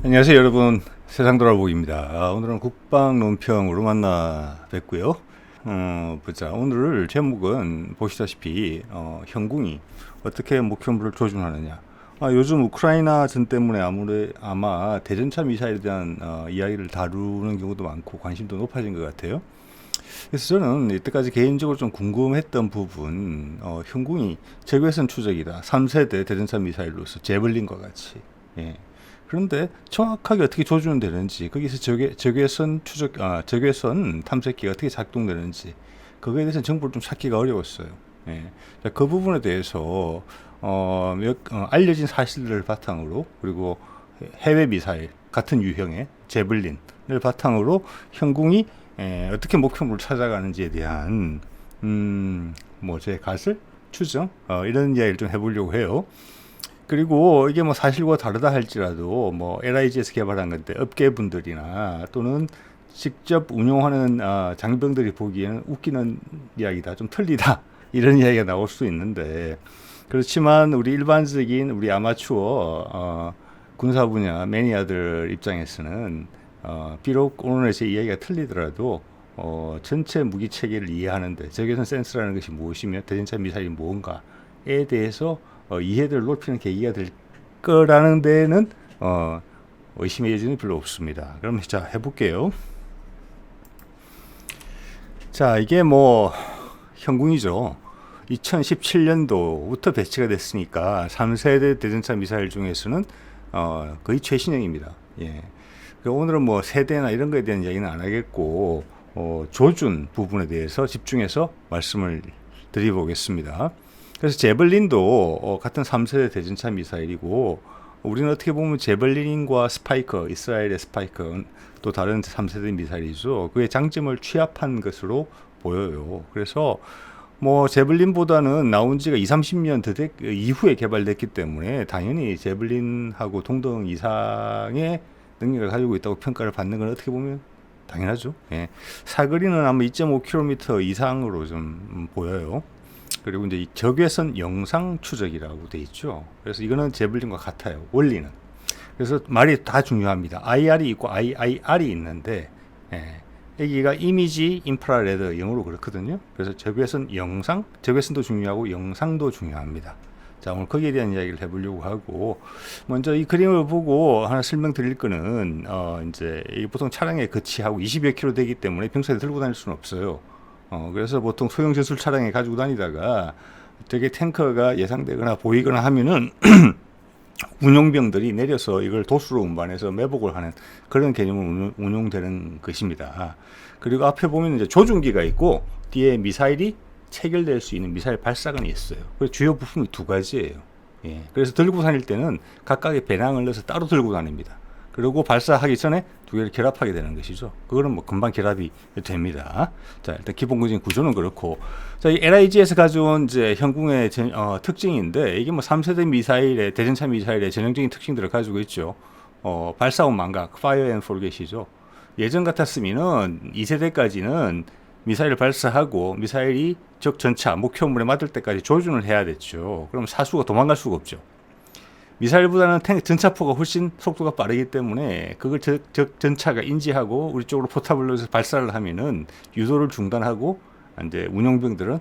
안녕하세요 여러분, 세상 돌아보기입니다. 오늘은 국방 논평으로 만나 뵙고요. 보자. 오늘 제목은 보시다시피 현궁이 어떻게 목표물을 조준하느냐. 요즘 우크라이나 전 때문에 아마 대전차 미사일에 대한 이야기를 다루는 경우도 많고 관심도 높아진 것 같아요. 그래서 저는 이때까지 개인적으로 좀 궁금했던 부분, 현궁이 적외선 추적이다. 3세대 대전차 미사일로서 제블린과 같이. 예. 그런데 정확하게 어떻게 조준은 되는지, 거기서 적외선 추적, 적외선 탐색기가 어떻게 작동되는지, 그거에 대해서는 정보를 좀 찾기가 어려웠어요. 예. 자, 그 부분에 대해서, 알려진 사실들을 바탕으로, 그리고 해외 미사일, 같은 유형의 제블린을 바탕으로 현궁이 어떻게 목표물을 찾아가는지에 대한, 제 가설? 추정? 이런 이야기를 좀 해보려고 해요. 그리고 이게 뭐 사실과 다르다 할지라도 뭐 LIG에서 개발한 건데 업계분들이나 또는 직접 운용하는 장병들이 보기에는 웃기는 이야기다, 좀 틀리다 이런 이야기가 나올 수 있는데, 그렇지만 우리 일반적인 우리 아마추어 군사 분야 매니아들 입장에서는 비록 오늘의 제 이야기가 틀리더라도 전체 무기 체계를 이해하는데 적외선 센서라는 것이 무엇이며 대전차 미사일이 무언가에 대해서 이해도를 높이는 계기가 될 거라는 데는 의심의 여지는 별로 없습니다. 그럼 자 해볼게요. 자, 이게 뭐 현궁이죠. 2017년도부터 배치가 됐으니까 3세대 대전차 미사일 중에서는 거의 최신형입니다. 예. 오늘은 뭐 세대나 이런 거에 대한 이야기는 안 하겠고 조준 부분에 대해서 집중해서 말씀을 드려보겠습니다. 그래서 제블린도 같은 3세대 대전차 미사일이고, 우리는 어떻게 보면 제블린과 스파이커, 이스라엘의 스파이커 또 다른 3세대 미사일이죠. 그의 장점을 취합한 것으로 보여요. 그래서 뭐 제블린보다는 나온 지가 2, 30년 이후에 개발됐기 때문에 당연히 제블린하고 동등 이상의 능력을 가지고 있다고 평가를 받는 건 어떻게 보면 당연하죠. 예. 사거리는 아마 2.5km 이상으로 좀 보여요. 그리고 이제 이 적외선 영상 추적이라고 돼 있죠. 그래서 이거는 제블린과 같아요. 원리는. 그래서 말이 다 중요합니다. IR이 있고 IIR이 있는데, 여기가 이미지 인프라레드 영어로 그렇거든요. 그래서 적외선 영상, 적외선도 중요하고 영상도 중요합니다. 자, 오늘 거기에 대한 이야기를 해보려고 하고, 먼저 이 그림을 보고 하나 설명드릴 거는, 이제 보통 차량에 거치하고 20여 킬로 되기 때문에 평소에 들고 다닐 수는 없어요. 그래서 보통 소형 전술 차량에 가지고 다니다가 되게 탱커가 예상되거나 보이거나 하면은 운용병들이 내려서 이걸 도수로 운반해서 매복을 하는 그런 개념으로 운용되는 것입니다. 그리고 앞에 보면 이제 조준기가 있고 뒤에 미사일이 체결될 수 있는 미사일 발사관이 있어요. 그래서 주요 부품이 두 가지예요. 예. 그래서 들고 다닐 때는 각각의 배낭을 넣어서 따로 들고 다닙니다. 그리고 발사하기 전에 두 개를 결합하게 되는 것이죠. 그거는 뭐 금방 결합이 됩니다. 자, 일단 기본적인 구조는 그렇고, 자, 이 LIG에서 가져온 이제 현궁의 특징인데, 이게 뭐 3세대 미사일의 대전차 미사일의 전형적인 특징들을 가지고 있죠. 발사원 망각, Fire and Forget이죠. 예전 같았으면은 2세대까지는 미사일을 발사하고 미사일이 적 전차 목표물에 맞을 때까지 조준을 해야 됐죠. 그럼 사수가 도망갈 수가 없죠. 미사일보다는 전차포가 훨씬 속도가 빠르기 때문에 그걸 적 전차가 인지하고 우리 쪽으로 포탑을 넣어서 발사를 하면은 유도를 중단하고 이제 운용병들은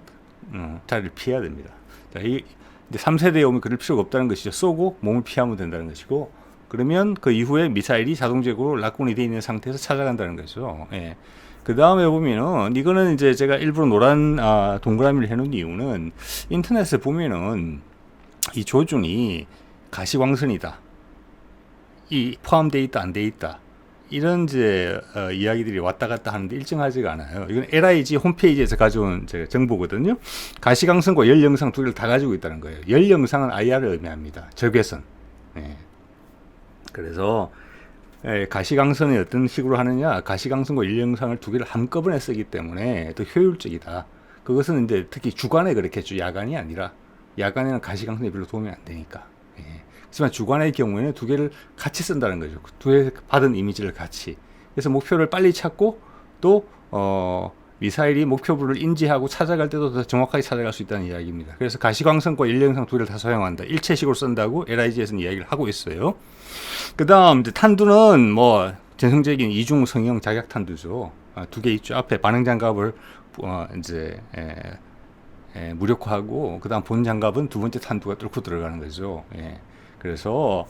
자리를 피해야 됩니다. 자, 이제 3세대에 오면 그럴 필요가 없다는 것이죠. 쏘고 몸을 피하면 된다는 것이고, 그러면 그 이후에 미사일이 자동적으로 락군이 되어 있는 상태에서 찾아간다는 거죠. 예. 그 다음에 보면은 이거는 이제 제가 일부러 노란 동그라미를 해놓은 이유는 인터넷에 보면은 이 조준이 가시광선이다, 이 포함되어 있다 안 돼 있다, 이런 이제 이야기들이 왔다 갔다 하는데 일정하지가 않아요. 이건 LIG 홈페이지에서 가져온 정보거든요. 가시광선과 열영상 두 개를 다 가지고 있다는 거예요. 열영상은 IR을 의미합니다. 적외선. 예. 그래서 가시광선이 어떤 식으로 하느냐, 가시광선과 열영상을 두 개를 한꺼번에 쓰기 때문에 더 효율적이다. 그것은 이제 특히 주간에 그렇겠죠. 야간이 아니라. 야간에는 가시광선이 별로 도움이 안 되니까. 예. 하지만 주간의 경우에는 두 개를 같이 쓴다는 거죠. 두 개 받은 이미지를 같이. 그래서 목표를 빨리 찾고 또 미사일이 목표부를 인지하고 찾아갈 때도 더 정확하게 찾아갈 수 있다는 이야기입니다. 그래서 가시광선과 인력영상 두 개를 다 사용한다. 일체식으로 쓴다고 LIG에서는 이야기를 하고 있어요. 그 다음 이제 탄두는 뭐 전형적인 이중 성형 자격 탄두죠. 두 개 있죠. 앞에 반응 장갑을 이제 무력화하고 그다음 본 장갑은 두 번째 탄두가 뚫고 들어가는 거죠. 예. 그래서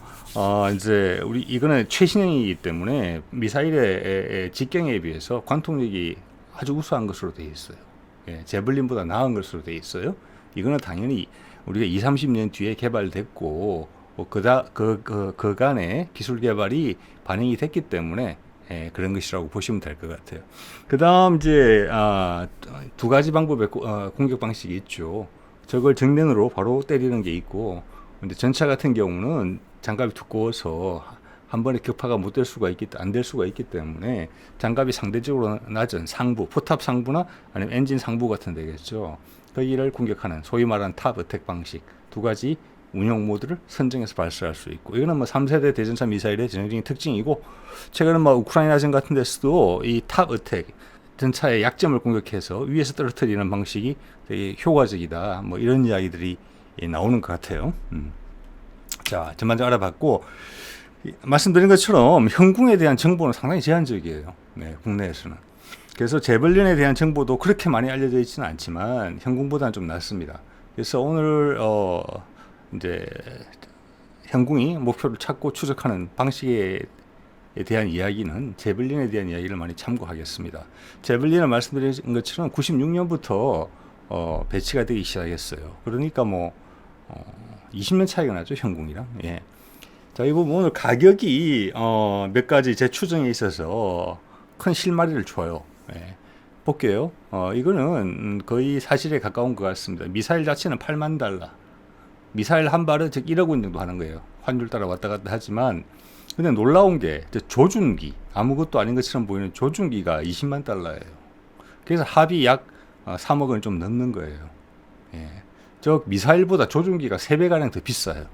이제 우리 이거는 최신형이기 때문에 미사일의 직경에 비해서 관통력이 아주 우수한 것으로 되어 있어요. 예. 제블린보다 나은 것으로 되어 있어요. 이거는 당연히 우리가 20, 30년 뒤에 개발됐고 그간의 기술 개발이 반영이 됐기 때문에 그런 것이라고 보시면 될 것 같아요. 그 다음 이제 두 가지 방법의 공격 방식이 있죠. 저걸 정면으로 바로 때리는 게 있고, 근데 전차 같은 경우는 장갑이 두꺼워서 한 번에 격파가 못 될 수가 안 될 수가 있기 때문에 장갑이 상대적으로 낮은 상부, 포탑 상부나 아니면 엔진 상부 같은 데겠죠. 거기를 공격하는 소위 말하는 탑 어택 방식 두 가지 운용 모드를 선정해서 발사할 수 있고, 이거는 뭐 3세대 대전차 미사일의 전형적인 특징이고, 최근에 뭐 우크라이나전 같은 데서도 이 탑 어택 전차의 약점을 공격해서 위에서 떨어뜨리는 방식이 되게 효과적이다, 뭐 이런 이야기들이 나오는 것 같아요. 자, 전반적으로 알아봤고, 말씀드린 것처럼 현궁에 대한 정보는 상당히 제한적이에요. 네, 국내에서는. 그래서 제블린에 대한 정보도 그렇게 많이 알려져 있지는 않지만 현궁보다는 좀 낫습니다. 그래서 오늘 이제 현궁이 목표를 찾고 추적하는 방식에 대한 이야기는 제블린에 대한 이야기를 많이 참고하겠습니다. 제블린은 말씀드린 것처럼 96년부터 배치가 되기 시작했어요. 그러니까 뭐 20년 차이가 나죠, 현궁이랑. 예. 자, 이 부분 오늘 가격이 몇 가지 제 추정에 있어서 큰 실마리를 줘요. 예. 볼게요. 이거는 거의 사실에 가까운 것 같습니다. 미사일 자체는 8만 달러. 미사일 한 발은 즉 1억 원 정도 하는 거예요. 환율 따라 왔다 갔다 하지만, 근데 놀라운 게 조준기, 아무것도 아닌 것처럼 보이는 조준기가 20만 달러예요. 그래서 합이 약 3억 원 좀 넘는 거예요. 예. 저 미사일보다 조준기가 3배가량 더 비싸요.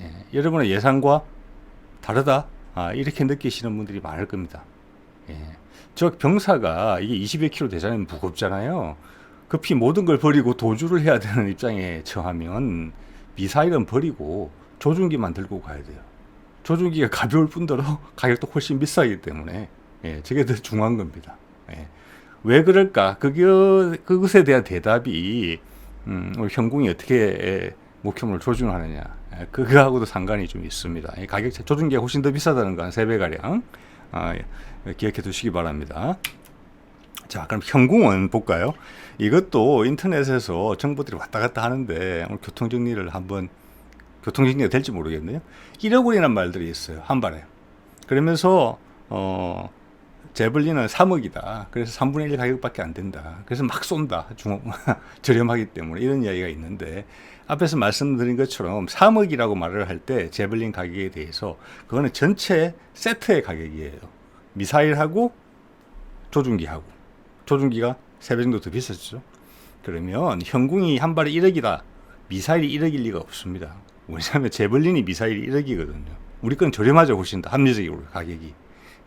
예. 여러분의 예상과 다르다? 이렇게 느끼시는 분들이 많을 겁니다. 예. 저 병사가 이게 20여 킬로 되잖아요. 무겁잖아요. 급히 모든 걸 버리고 도주를 해야 되는 입장에 처하면 미사일은 버리고 조준기만 들고 가야 돼요. 조준기가 가벼울 뿐더러 가격도 훨씬 비싸기 때문에 저게 더 중요한 겁니다. 왜 그럴까? 그것에 대한 대답이 우리 현궁이 어떻게 목표물을 조준하느냐, 그거하고도 상관이 좀 있습니다. 가격 조준기가 훨씬 더 비싸다는 거 한 3배가량 기억해 두시기 바랍니다. 자, 그럼 현궁은 볼까요? 이것도 인터넷에서 정보들이 왔다 갔다 하는데 오늘 교통정리가 될지 모르겠네요. 1억 원이라는 말들이 있어요, 한 발에. 그러면서 제블린은 3억이다. 그래서 3분의 1 가격밖에 안 된다. 그래서 막 쏜다. 저렴하기 때문에 이런 이야기가 있는데, 앞에서 말씀드린 것처럼 3억이라고 말을 할 때 제블린 가격에 대해서 그거는 전체 세트의 가격이에요. 미사일하고 조준기가 3배 정도 더 비쌌죠. 그러면 현궁이 한 발에 1억이다. 미사일이 1억일 리가 없습니다. 왜냐하면 제블린이 미사일이 1억이거든요. 우리 건 저렴하죠, 훨씬 더 합리적으로 가격이.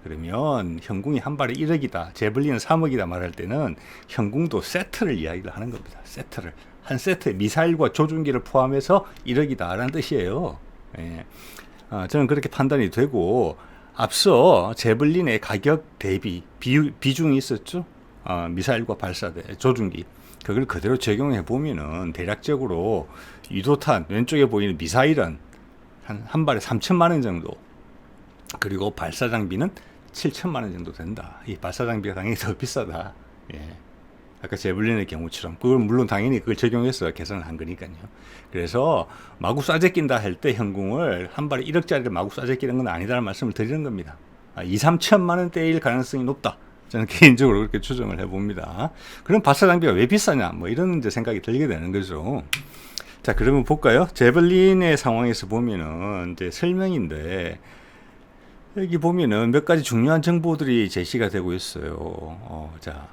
그러면 현궁이 한 발에 1억이다. 제블린은 3억이다 말할 때는 현궁도 세트를 이야기를 하는 겁니다. 세트를. 한 세트, 미사일과 조준기를 포함해서 1억이다라는 뜻이에요. 예. 저는 그렇게 판단이 되고, 앞서 제블린의 가격 대비 비중이 있었죠. 미사일과 발사대, 조준기. 그걸 그대로 적용해 보면은 대략적으로 유도탄, 왼쪽에 보이는 미사일은 한 발에 3천만 원 정도, 그리고 발사 장비는 7천만 원 정도 된다. 이 발사 장비가 당연히 더 비싸다. 예. 아까 제블린의 경우처럼 그걸 물론 당연히 그걸 적용해서 계산을 한 거니까요. 그래서 마구 쏴제 낀다 할 때 현궁을 한 발에 1억짜리를 마구 쏴제 끼는 건 아니다라는 말씀을 드리는 겁니다. 2, 3천만 원대일 가능성이 높다. 저는 개인적으로 그렇게 추정을 해봅니다. 그럼 발사 장비가 왜 비싸냐? 뭐 이런 이제 생각이 들게 되는 거죠. 자, 그러면 볼까요? 제블린의 상황에서 보면은 이제 설명인데, 여기 보면은 몇 가지 중요한 정보들이 제시가 되고 있어요. 자,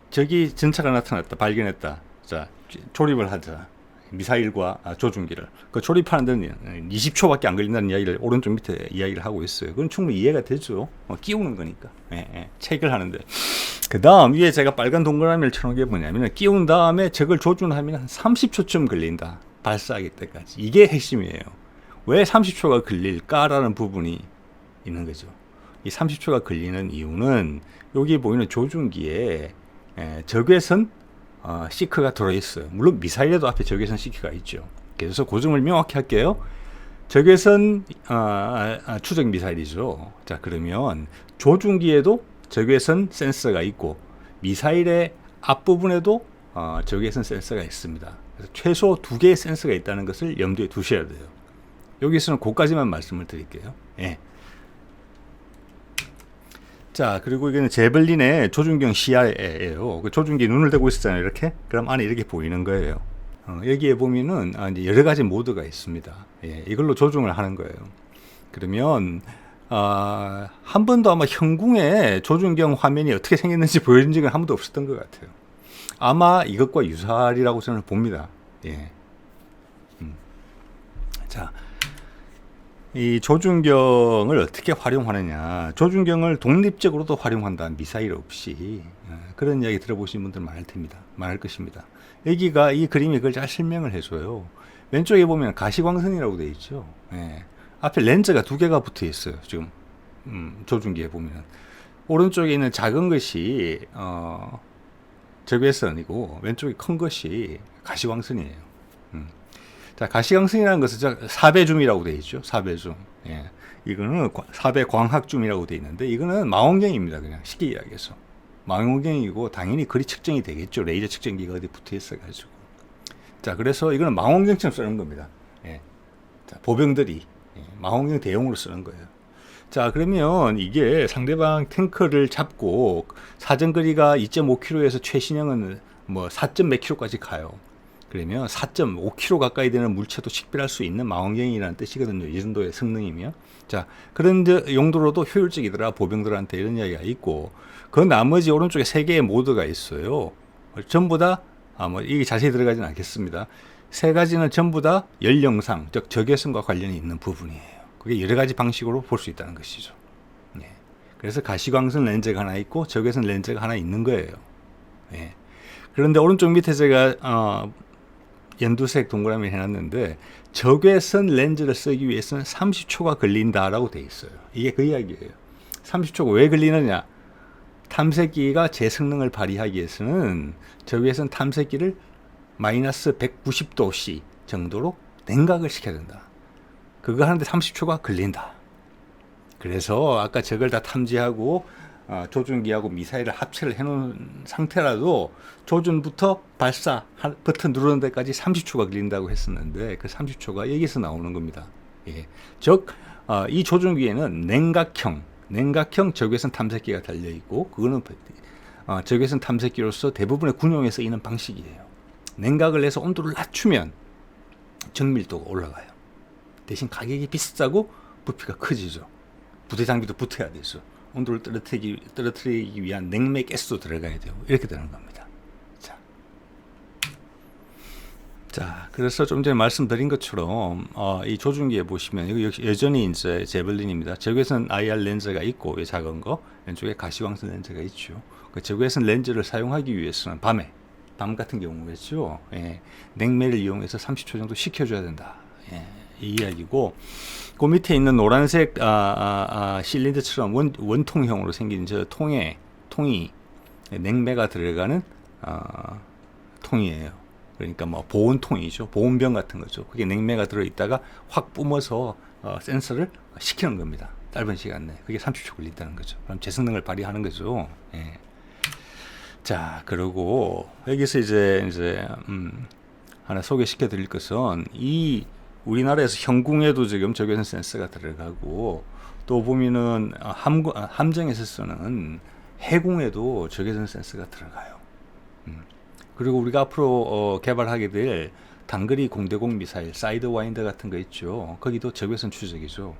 저기 전차가 나타났다, 발견했다. 자, 조립을 하자. 미사일과 조준기를. 그 조립하는 데는 20초밖에 안 걸린다는 이야기를 오른쪽 밑에 이야기를 하고 있어요. 그건 충분히 이해가 되죠. 끼우는 거니까. 체결하는데. 그 다음 위에 제가 빨간 동그라미를 쳐놓은 게 뭐냐면 끼운 다음에 저걸 조준하면 한 30초쯤 걸린다. 발사하기 때까지. 이게 핵심이에요. 왜 30초가 걸릴까라는 부분이 있는 거죠. 이 30초가 걸리는 이유는 여기 보이는 조준기에 적외선 시크가 들어있어요. 물론 미사일에도 앞에 적외선 시크가 있죠. 그래서 그 점을 명확히 할게요. 적외선 추적 미사일이죠. 자, 그러면 조준기에도 적외선 센서가 있고 미사일의 앞부분에도 적외선 센서가 있습니다. 그래서 최소 2개의 센서가 있다는 것을 염두에 두셔야 돼요. 여기서는 그까지만 말씀을 드릴게요. 예. 자, 그리고 이거는 제블린의 조준경 시야예요. 그 조준기 눈을 대고 있었잖아요. 이렇게. 그럼 안에 이렇게 보이는 거예요. 여기에 보면은 이제 여러 가지 모드가 있습니다. 예, 이걸로 조종을 하는 거예요. 그러면 한 번도 아마 현궁에 조준경 화면이 어떻게 생겼는지 보여준 적은 한 번도 없었던 것 같아요. 아마 이것과 유사하리라고 저는 봅니다. 예. 자, 이 조준경을 어떻게 활용하느냐. 조준경을 독립적으로도 활용한다. 미사일 없이. 그런 이야기 들어보신 분들 많을 것입니다. 여기가 이 그림이 그걸 잘 설명을 해줘요. 왼쪽에 보면 가시광선이라고 되어 있죠. 예. 앞에 렌즈가 2개가 붙어 있어요. 지금 조준기에 보면 오른쪽에 있는 작은 것이 적외선이고 왼쪽에 큰 것이 가시광선이에요. 자, 가시광선이라는 것은 4배줌이라고 되어 있죠. 4배줌. 예. 이거는 4배 광학줌이라고 되어 있는데 이거는 망원경입니다. 그냥 쉽게 이야기해서 망원경이고 당연히 거리 측정이 되겠죠. 레이저 측정기가 어디 붙어 있어가지고. 자, 그래서 이거는 망원경처럼 쓰는 겁니다. 예. 자, 보병들이 망원경 대용으로 쓰는 거예요. 자, 그러면 이게 상대방 탱크를 잡고 사정거리가 2.5km에서 최신형은 뭐 4. 몇 km까지 가요. 그러면 4.5km 가까이 되는 물체도 식별할 수 있는 망원경이라는 뜻이거든요. 이 정도의 성능이면. 자, 그런 용도로도 효율적이더라. 보병들한테 이런 이야기가 있고, 그 나머지 오른쪽에 3개의 모드가 있어요. 전부 다, 뭐, 이게 자세히 들어가지는 않겠습니다. 3가지는 전부 다 연령상, 즉, 적외선과 관련이 있는 부분이에요. 그게 여러 가지 방식으로 볼 수 있다는 것이죠. 네. 그래서 가시광선 렌즈가 하나 있고, 적외선 렌즈가 하나 있는 거예요. 네. 그런데 오른쪽 밑에 제가, 연두색 동그라미 해놨는데 적외선 렌즈를 쓰기 위해서는 30초가 걸린다라고 돼 있어요. 이게 그 이야기예요. 30초가 왜 걸리느냐? 탐색기가 제 성능을 발휘하기 위해서는 적외선 탐색기를 마이너스 190도C 정도로 냉각을 시켜야 된다. 그거 하는데 30초가 걸린다. 그래서 아까 저걸 다 탐지하고 조준기하고 미사일을 합체를 해놓은 상태라도 조준부터 발사 버튼 누르는 데까지 30초가 걸린다고 했었는데 그 30초가 여기서 나오는 겁니다. 예. 즉, 이 조준기에는 냉각형 적외선 탐색기가 달려있고 그거는 적외선 탐색기로서 대부분의 군용에 쓰이는 방식이에요. 냉각을 해서 온도를 낮추면 정밀도가 올라가요. 대신 가격이 비싸고 부피가 커지죠. 부대 장비도 붙어야 되죠. 온도를 떨어뜨리기 위한 냉매 가스도 들어가야 돼요. 이렇게 되는 겁니다. 자, 그래서 좀 전에 말씀드린 것처럼 이 조준기에 보시면 이거 여전히 이제 제블린입니다. 적외선 IR 렌즈가 있고 이 작은 거 왼쪽에 가시광선 렌즈가 있죠. 그 적외선 렌즈를 사용하기 위해서는 밤 같은 경우겠죠. 예, 냉매를 이용해서 30초 정도 식혀줘야 된다. 예, 이 이야기고. 그 밑에 있는 노란색 실린더처럼 원통형으로 생긴 저 통이 냉매가 들어가는 통이에요. 그러니까 뭐 보온통이죠. 보온병 같은 거죠. 그게 냉매가 들어있다가 확 뿜어서 센서를 식히는 겁니다. 짧은 시간 내에. 그게 30초 걸린다는 거죠. 그럼 제 성능을 발휘하는 거죠. 예. 자, 그리고 여기서 이제 하나 소개시켜 드릴 것은 우리나라에서 현궁에도 지금 적외선 센서가 들어가고 또 보면은 함정에서 쓰는 해궁에도 적외선 센서가 들어가요. 그리고 우리가 앞으로 개발하게 될 단거리 공대공 미사일 사이드 와인더 같은 거 있죠. 거기도 적외선 추적이죠.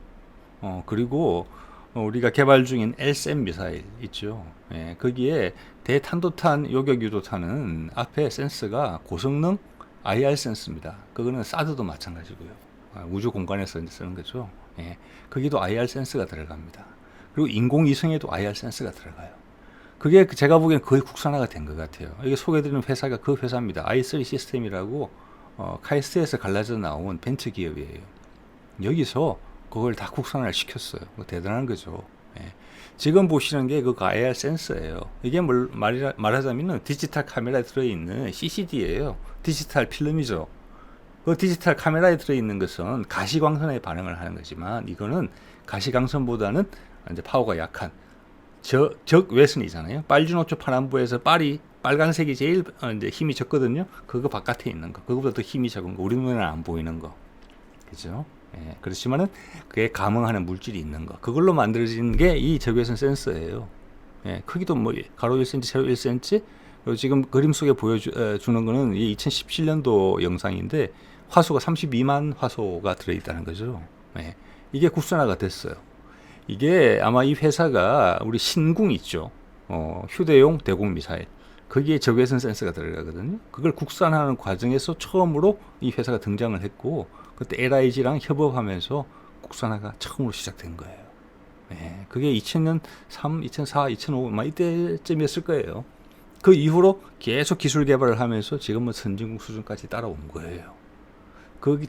그리고 우리가 개발 중인 LSM 미사일 있죠. 예, 거기에 대탄도탄 요격 유도탄은 앞에 센서가 고성능 IR 센서입니다. 그거는 사드도 마찬가지고요. 우주 공간에서 쓰는 거죠. 예, 거기도 IR 센서가 들어갑니다. 그리고 인공위성에도 IR 센서가 들어가요. 그게 제가 보기엔 거의 국산화가 된 것 같아요. 이게 소개해드리는 회사가 그 회사입니다. i3 시스템이라고 카이스트에서 갈라져 나온 벤처 기업이에요. 여기서 그걸 다 국산화를 시켰어요. 대단한 거죠. 예. 지금 보시는 게 그 IR 센서예요. 이게 말하자면 디지털 카메라에 들어있는 CCD예요. 디지털 필름이죠. 그 디지털 카메라에 들어있는 것은 가시광선에 반응을 하는 거지만 이거는 가시광선보다는 이제 파워가 약한 적외선이잖아요. 빨주노초 파남부에서 빨간색이 제일 이제 힘이 적거든요. 그거 바깥에 있는 거, 그거보다 더 힘이 적은 거, 우리 눈에는 안 보이는 거, 그죠? 예, 그렇지만은 그에 감응하는 물질이 있는 거, 그걸로 만들어진 게 이 적외선 센서예요. 예, 크기도 뭐 가로 1cm, 세로 1cm. 그리고 지금 그림 속에 보여주는 거는 이 2017년도 영상인데 화소가 32만 화소가 들어있다는 거죠. 예, 이게 국산화가 됐어요. 이게 아마 이 회사가 우리 신궁 있죠. 휴대용 대공 미사일. 거기에 적외선 센서가 들어가거든요. 그걸 국산화하는 과정에서 처음으로 이 회사가 등장을 했고, 그때 LIG랑 협업하면서 국산화가 처음으로 시작된 거예요. 예, 그게 2000년 3, 2004, 2005, 막 이때쯤이었을 거예요. 그 이후로 계속 기술 개발을 하면서 지금은 선진국 수준까지 따라온 거예요.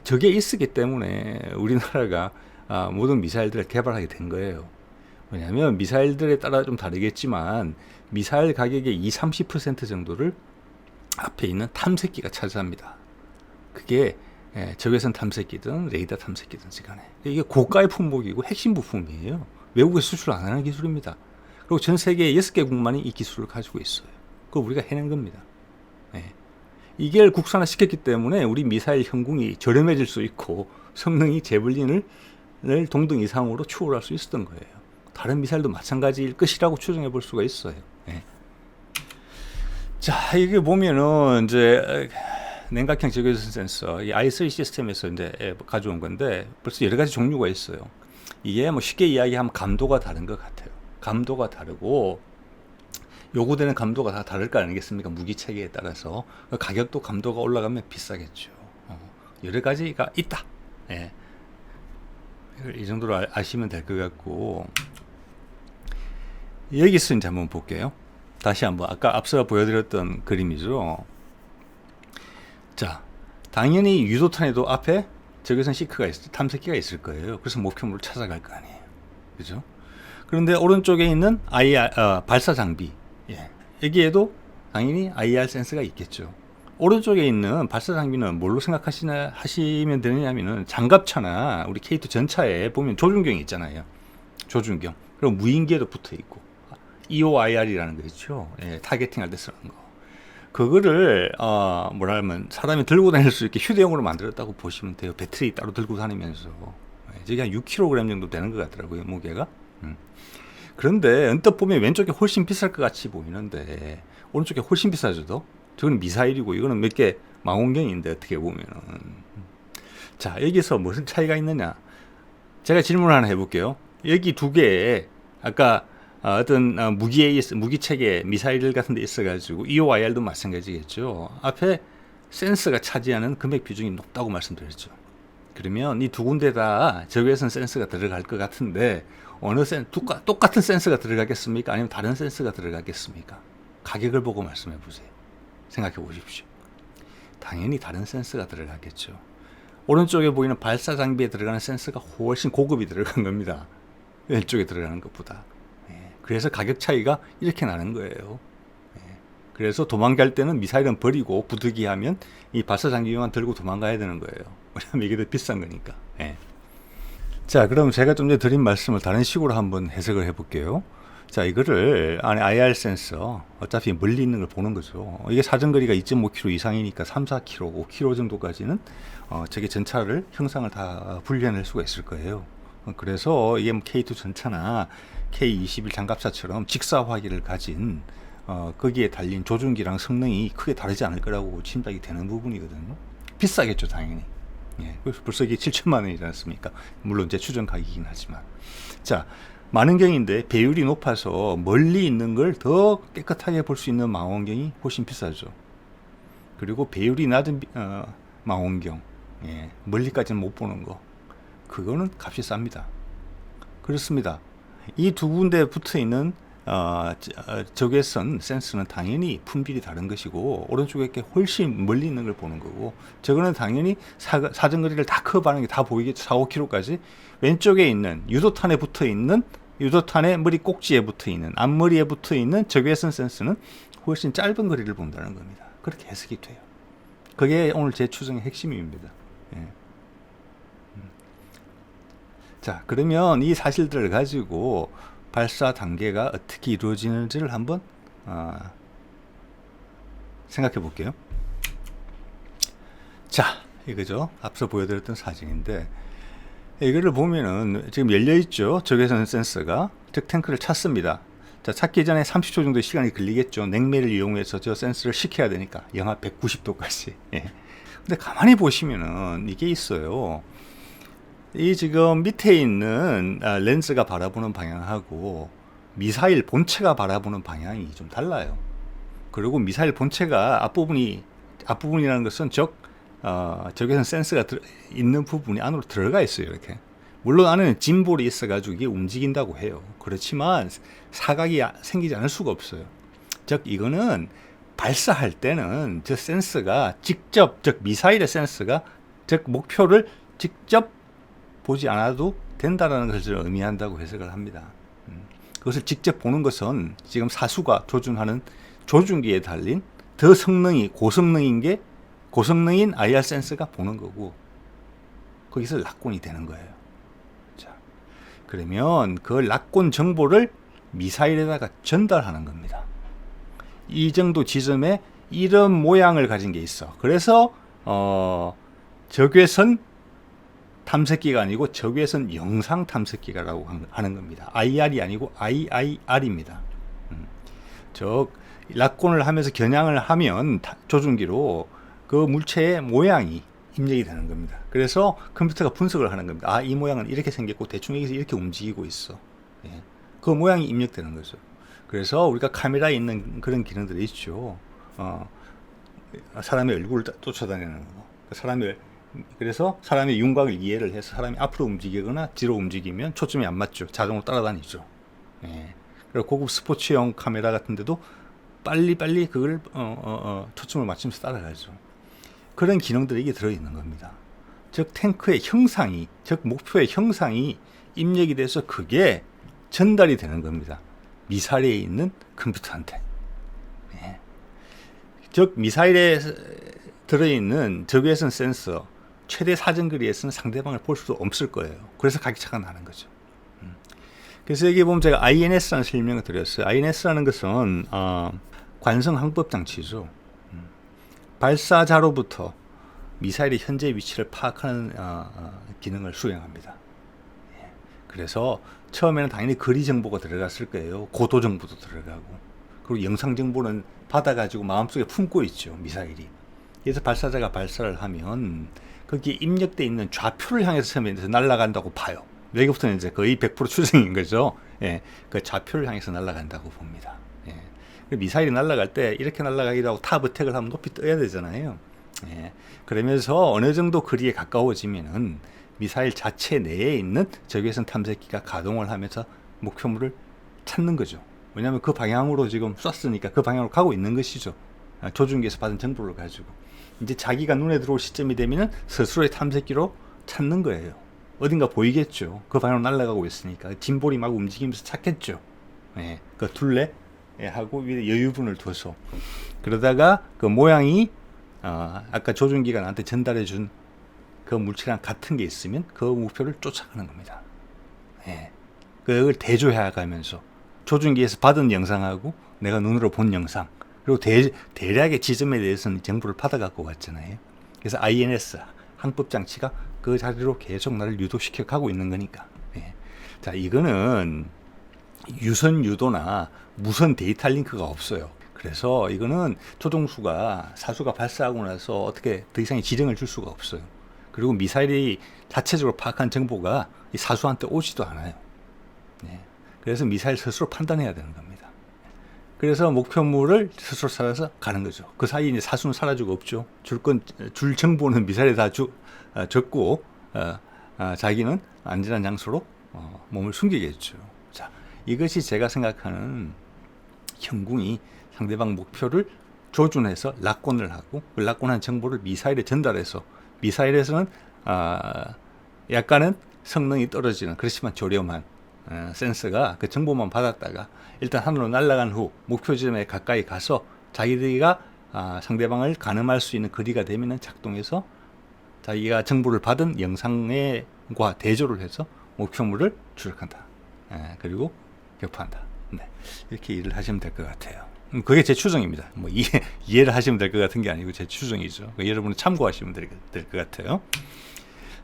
저게 있었기 때문에 우리나라가 모든 미사일들을 개발하게 된 거예요. 왜냐하면 미사일들에 따라 좀 다르겠지만 미사일 가격의 20-30% 정도를 앞에 있는 탐색기가 차지합니다. 그게 적외선 탐색기든 레이더 탐색기든 간에 이게 고가의 품목이고 핵심 부품이에요. 외국에 수출 안 하는 기술입니다. 그리고 전 세계 6개국만이 이 기술을 가지고 있어요. 그거 우리가 해낸 겁니다. 이게 국산화 시켰기 때문에 우리 미사일 형궁이 저렴해질 수 있고 성능이 제블린을 동등 이상으로 추월할 수 있었던 거예요. 다른 미사일도 마찬가지일 것이라고 추정해 볼 수가 있어요. 예. 자, 이게 보면은 이제 냉각형 적외선 센서, 이 i3 시스템에서 이제 가져온 건데 벌써 여러 가지 종류가 있어요. 이게 뭐 쉽게 이야기하면 감도가 다른 것 같아요. 감도가 다르고 요구되는 감도가 다 다를 거 아니겠습니까? 무기 체계에 따라서 가격도 감도가 올라가면 비싸겠죠. 여러 가지가 있다. 예. 이 정도로 아시면 될 것 같고, 여기서 이제 한번 볼게요. 다시 한번 아까 앞서 보여드렸던 그림이죠. 자, 당연히 유도탄에도 앞에 적외선 시크가 탐색기가 있을 거예요. 그래서 목표물을 찾아갈 거 아니에요. 그죠? 그런데 오른쪽에 있는 발사 장비, 예. 여기에도 당연히 IR 센서가 있겠죠. 오른쪽에 있는 발사 장비는 뭘로 하시면 되느냐면은 장갑차나 우리 K2 전차에 보면 조준경이 있잖아요. 조준경. 그리고 무인기에도 붙어 있고 EOIR이라는 거 있죠. 예, 타겟팅 할 때 쓰는 거. 그거를 뭐라면 사람이 들고 다닐 수 있게 휴대용으로 만들었다고 보시면 돼요. 배터리 따로 들고 다니면서. 저게 한 6kg 정도 되는 것 같더라고요, 무게가. 그런데 언뜻 보면 왼쪽에 훨씬 비쌀 것 같이 보이는데 오른쪽에 훨씬 비싸죠. 저건 미사일이고 이거는 몇 개 망원경인데 어떻게 보면은. 자, 여기서 무슨 차이가 있느냐. 제가 질문을 하나 해볼게요. 여기 두 개에 아까 어떤 무기체계 미사일 같은 데 있어가지고 EOIR도 마찬가지겠죠. 앞에 센서가 차지하는 금액 비중이 높다고 말씀드렸죠. 그러면 이 두 군데 다 적외선 센서가 들어갈 것 같은데 똑같은 센서가 들어가겠습니까? 아니면 다른 센서가 들어가겠습니까? 가격을 보고 말씀해 보세요. 생각해 보십시오. 당연히 다른 센서가 들어가겠죠. 오른쪽에 보이는 발사 장비에 들어가는 센서가 훨씬 고급이 들어간 겁니다. 왼쪽에 들어가는 것보다. 그래서 가격 차이가 이렇게 나는 거예요. 그래서 도망갈 때는 미사일은 버리고 부득이하면 이 발사 장비만 들고 도망가야 되는 거예요. 왜냐하면 이게 더 비싼 거니까. 자, 그럼 제가 좀 전에 드린 말씀을 다른 식으로 한번 해석을 해볼게요. 자, 이거를 안에 IR 센서, 어차피 멀리 있는 걸 보는 거죠. 이게 사정거리가 2.5km 이상이니까 3, 4km, 5km 정도까지는 저게 전차를 형상을 다 분리해낼 수가 있을 거예요. 그래서 이게 K2 전차나 K21 장갑차처럼 직사화기를 가진 거기에 달린 조준기랑 성능이 크게 다르지 않을 거라고 짐작이 되는 부분이거든요. 비싸겠죠, 당연히. 벌써 이게 7천만 원이지 않습니까? 물론 제 추정 가격이긴 하지만. 자, 망원경인데 배율이 높아서 멀리 있는 걸 더 깨끗하게 볼 수 있는 망원경이 훨씬 비싸죠. 그리고 배율이 낮은 망원경, 멀리까지는 못 보는 거, 그거는 값이 쌉니다. 그렇습니다. 이 두 군데 붙어 있는 적외선 센서는 당연히 분별이 다른 것이고 오른쪽에 게 훨씬 멀리 있는 걸 보는 거고 저거는 당연히 사정거리를 다 커버하는 게 다 보이겠죠. 4, 5km까지. 왼쪽에 있는 유도탄에 붙어 있는 유도탄의 머리 꼭지에 붙어 있는 앞머리에 붙어 있는 적외선 센서는 훨씬 짧은 거리를 본다는 겁니다. 그렇게 해석이 돼요. 그게 오늘 제 추정의 핵심입니다. 예. 자, 그러면 이 사실들을 가지고 발사 단계가 어떻게 이루어지는지를 한번 생각해 볼게요. 자, 이거죠. 앞서 보여드렸던 사진인데 이거를 보면은 지금 열려 있죠. 적외선 센서가. 즉 탱크를 찾습니다. 자, 찾기 전에 30초 정도 시간이 걸리겠죠. 냉매를 이용해서 저 센서를 식혀야 되니까 영하 190도까지. 예. 근데 가만히 보시면은 이게 있어요. 이 지금 밑에 있는 렌즈가 바라보는 방향하고 미사일 본체가 바라보는 방향이 좀 달라요. 그리고 미사일 본체가 앞부분이라는 것은 적외선 센서가 있는 부분이 안으로 들어가 있어요. 이렇게. 물론 안에는 짐볼이 있어가지고 이게 움직인다고 해요. 그렇지만 사각이 생기지 않을 수가 없어요. 즉 이거는 발사할 때는 저 센서가 직접 미사일의 센서가 목표를 직접 보지 않아도 된다는 것을 의미한다고 해석을 합니다. 그것을 직접 보는 것은 지금 사수가 조준하는 조준기에 달린 더 고성능인 IR 센서가 보는 거고 거기서 락곤이 되는 거예요. 자, 그러면 그 락곤 정보를 미사일에다가 전달하는 겁니다. 이 정도 지점에 이런 모양을 가진 게 있어. 그래서 적외선 탐색기가 아니고 적외선 영상 탐색기라고 하는 겁니다. IR이 아니고 IIR입니다. 락곤을 하면서 겨냥을 하면 조준기로 그 물체의 모양이 입력이 되는 겁니다. 그래서 컴퓨터가 분석을 하는 겁니다. 아, 이 모양은 이렇게 생겼고 대충 여기서 이렇게 움직이고 있어. 예. 그 모양이 입력되는 거죠. 그래서 우리가 카메라에 있는 그런 기능들이 있죠. 사람의 얼굴을 쫓아다니는 거. 그래서 사람의 윤곽을 이해를 해서 사람이 앞으로 움직이거나 뒤로 움직이면 초점이 안 맞죠. 자동으로 따라다니죠. 예. 그리고 고급 스포츠용 카메라 같은데도 빨리 그걸 초점을 맞추면서 따라가죠. 그런 기능들이 이게 들어있는 겁니다. 즉 탱크의 형상이, 목표의 형상이 입력이 돼서 그게 전달이 되는 겁니다. 미사일에 있는 컴퓨터한테. 예. 즉 미사일에 들어있는 적외선 센서 최대 사정거리에서는 상대방을 볼 수도 없을 거예요. 그래서 각기차가 나는 거죠. 그래서 여기 보면 제가 INS라는 설명을 드렸어요. INS라는 것은 관성 항법 장치죠. 발사자로부터 미사일의 현재 위치를 파악하는 기능을 수행합니다. 예. 그래서 처음에는 당연히 거리 정보가 들어갔을 거예요. 고도 정보도 들어가고 그리고 영상 정보는 받아가지고 마음속에 품고 있죠. 미사일이. 그래서 발사자가 발사를 하면 거기에 입력되어 있는 좌표를 향해서 처음에 날아간다고 봐요. 여기부터는 이제 거의 100% 추정인 거죠. 예, 그 좌표를 향해서 날아간다고 봅니다. 예. 미사일이 날아갈 때 이렇게 날아가기도 하고 탑 어택을 하면 높이 떠야 되잖아요. 예. 그러면서 어느 정도 거리에 가까워지면은 미사일 자체 내에 있는 적외선 탐색기가 가동을 하면서 목표물을 찾는 거죠. 왜냐하면 그 방향으로 지금 쐈으니까 그 방향으로 가고 있는 것이죠. 조준기에서 받은 정보를 가지고. 이제 자기가 눈에 들어올 시점이 되면은 스스로의 탐색기로 찾는 거예요. 어딘가 보이겠죠. 그 방향으로 날아가고 있으니까. 짐볼이 막 움직이면서 찾겠죠. 예, 그 둘레 하고 위에 여유분을 둬서. 그러다가 그 모양이 아까 조준기가 나한테 전달해 준 그 물체랑 같은 게 있으면 그 목표를 쫓아가는 겁니다. 예, 그걸 대조해 가면서 조준기에서 받은 영상하고 내가 눈으로 본 영상 그리고 대략의 지점에 대해서는 정보를 받아 갖고 왔잖아요. 그래서 INS 항법 장치가 그 자리로 계속 나를 유도시켜 가고 있는 거니까. 예. 자, 이거는 유선 유도나 무선 데이터 링크가 없어요. 그래서 이거는 사수가 발사하고 나서 어떻게 더 이상의 지령을 줄 수가 없어요. 그리고 미사일이 자체적으로 파악한 정보가 이 사수한테 오지도 않아요. 예. 그래서 미사일 스스로 판단해야 되는 겁니다. 그래서 목표물을 스스로 찾아서 가는 거죠. 그 사이에 이제 사수는 사라지고 없죠. 줄 정보는 미사일에 다 줬고, 자기는 안전한 장소로 몸을 숨기겠죠. 자, 이것이 제가 생각하는 형궁이 상대방 목표를 조준해서 락곤을 하고 그 락곤한 정보를 미사일에 전달해서 미사일에서는 약간은 성능이 떨어지는 그렇지만 저렴한 센서가 그 정보만 받았다가 일단 하늘로 날아간 후 목표 지점에 가까이 가서 자기들이가 상대방을 가늠할 수 있는 거리가 되면 작동해서 자기가 정보를 받은 영상과 대조를 해서 목표물을 추적한다. 그리고 격파한다. 네. 이렇게 일을 하시면 될 것 같아요. 그게 제 추정입니다. 뭐 이해를 하시면 될 것 같은 게 아니고 제 추정이죠. 여러분은 참고하시면 될 것 같아요.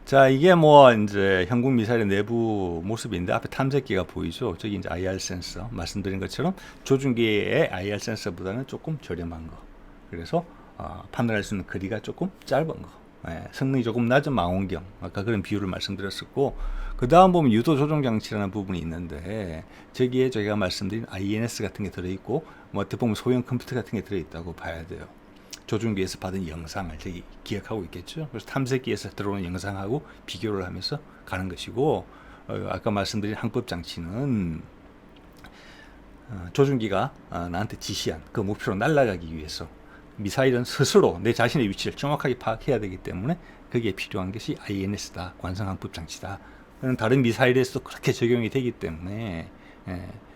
자, 이게 뭐 이제 형궁 미사일의 내부 모습인데 앞에 탐색기가 보이죠. 저기 이제 IR 센서 말씀드린 것처럼 조준기의 IR 센서보다는 조금 저렴한 거. 그래서 판단할 수 있는 거리가 조금 짧은 거. 성능이 조금 낮은 망원경. 아까 그런 비율을 말씀드렸었고 그 다음 보면 유도 조정 장치라는 부분이 있는데 저기에 저희가 말씀드린 INS 같은 게 들어있고 뭐 어떻게 보면 소형 컴퓨터 같은 게 들어있다고 봐야 돼요. 조준기에서 받은 영상을 저기 기억하고 있겠죠. 그래서 탐색기에서 들어오는 영상하고 비교를 하면서 가는 것이고 아까 말씀드린 항법 장치는 조준기가 나한테 지시한 그 목표로 날아가기 위해서 미사일은 스스로 내 자신의 위치를 정확하게 파악해야 되기 때문에 거기에 필요한 것이 INS다. 관성 항법 장치다. 다른 미사일에서도 그렇게 적용이 되기 때문에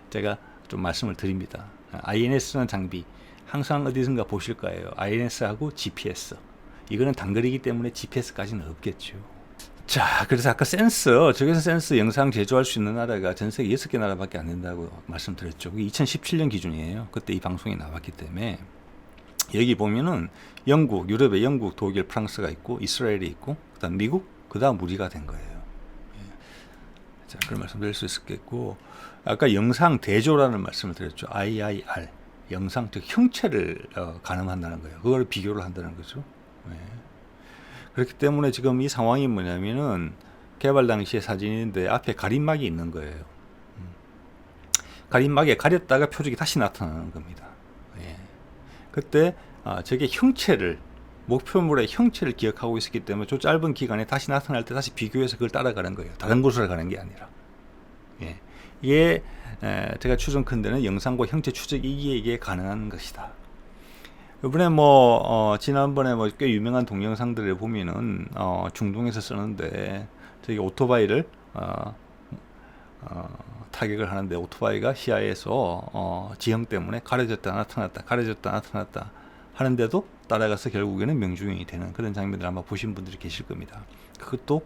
제가 좀 말씀을 드립니다. INS라는 장비 항상 어디선가 보실 거예요. INS하고 GPS. 이거는 단거리이기 때문에 GPS까지는 없겠죠. 자, 그래서 아까 센서, 적외선 센서 영상 제조할 수 있는 나라가 전 세계 6개 나라밖에 안 된다고 말씀드렸죠. 그게 2017년 기준이에요. 그때 이 방송이 나왔기 때문에. 여기 보면은 영국, 유럽에 영국, 독일, 프랑스가 있고 이스라엘이 있고 그다음 미국, 그다음 우리가 된 거예요. 자, 그런 말씀드릴 수 있겠고 아까 영상 대조라는 말씀을 드렸죠. IIR. 영상, 즉 형체를 가늠한다는 거예요. 그걸 비교를 한다는 거죠. 그렇기 때문에 지금 이 상황이 뭐냐면은 개발 당시의 사진인데 앞에 가림막이 있는 거예요. 가림막에 가렸다가 표적이 다시 나타나는 겁니다. 그때 저게 형체를 목표물의 형체를 기억하고 있었기 때문에 저 짧은 기간에 다시 나타날 때 다시 비교해서 그걸 따라가는 거예요. 다른 곳으로 가는 게 아니라. 이게 제가 추정컨대는 영상과 형체 추적이 이게 가능한 것이다. 이번에 지난번에 꽤 유명한 동영상들을 보면은 중동에서 쓰는데 저기 오토바이를 타격을 하는데 오토바이가 시야에서 지형 때문에 가려졌다 나타났다 가려졌다 나타났다 하는데도 따라가서 결국에는 명중이 되는 그런 장면들 아마 보신 분들이 계실 겁니다. 그것도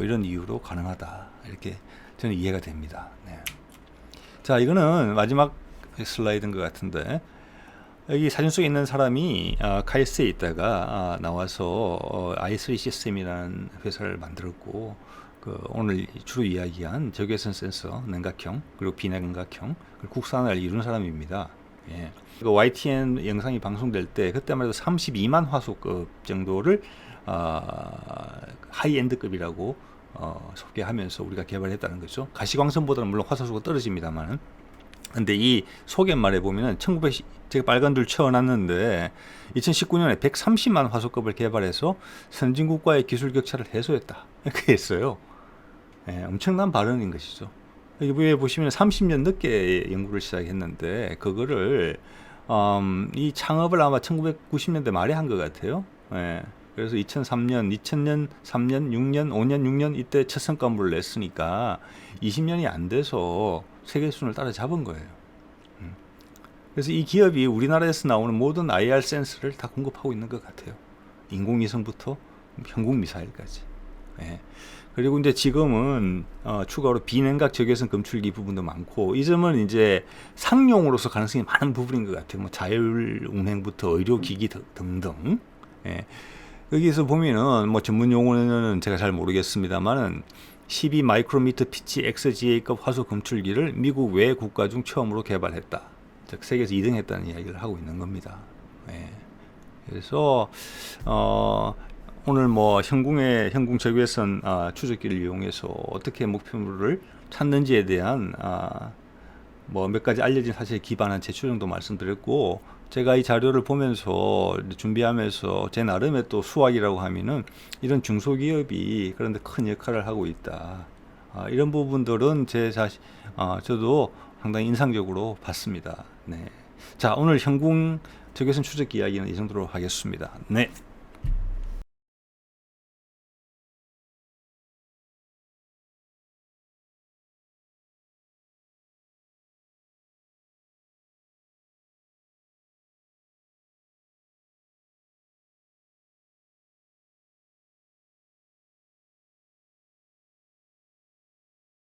이런 이유로 가능하다 이렇게 저는 이해가 됩니다. 네. 자, 이거는 마지막 슬라이드인 것 같은데 여기 사진 속에 있는 사람이 카이스트에 있다가 나와서 i3 시스템이라는 회사를 만들었고 오늘 주로 이야기한 적외선 센서 냉각형 그리고 비냉각형 그리고 국산화를 이룬 사람입니다. YTN 영상이 방송될 때 그때만 해도 32만 화소급 정도를 하이엔드급이라고 소개하면서 우리가 개발했다는 거죠. 가시광선보다는 물론 화소수가 떨어집니다만 근데 이 소개말에 보면은 제가 빨간 줄 쳐놨는데 2019년에 130만 화소급을 개발해서 선진국과의 기술 격차를 해소했다 이렇게 했어요. 엄청난 발언인 것이죠. 여기 보시면 30년 늦게 연구를 시작했는데 그거를 이 창업을 아마 1990년대 말에 한 것 같아요. 그래서 2003년, 3년, 6년, 5년, 6년 이때 첫 성과물을 냈으니까 20년이 안 돼서 세계 순을 따라잡은 거예요. 그래서 이 기업이 우리나라에서 나오는 모든 IR 센서를 다 공급하고 있는 것 같아요. 인공위성부터 형궁 미사일까지. 그리고 이제 지금은 추가로 비냉각 적외선 검출기 부분도 많고 이 점은 이제 상용으로서 가능성이 많은 부분인 것 같아요. 뭐 자율 운행부터 의료기기 등등. 여기서 보면은 전문 용어는 제가 잘 모르겠습니다만은 12 마이크로미터 피치 XGA급 화소 검출기를 미국 외 국가 중 처음으로 개발했다. 즉 세계에서 2등했다는 이야기를 하고 있는 겁니다. 그래서 오늘 형궁 적외선 추적기를 이용해서 어떻게 목표물을 찾는지에 대한 몇 가지 알려진 사실에 기반한 제 추정도 말씀드렸고 제가 이 자료를 보면서 준비하면서 제 나름의 또 수학이라고 하면은 이런 중소기업이 그런데 큰 역할을 하고 있다. 이런 부분들은 저도 상당히 인상적으로 봤습니다. 네. 자, 오늘 현궁 적외선 추적 이야기는 이 정도로 하겠습니다. 네.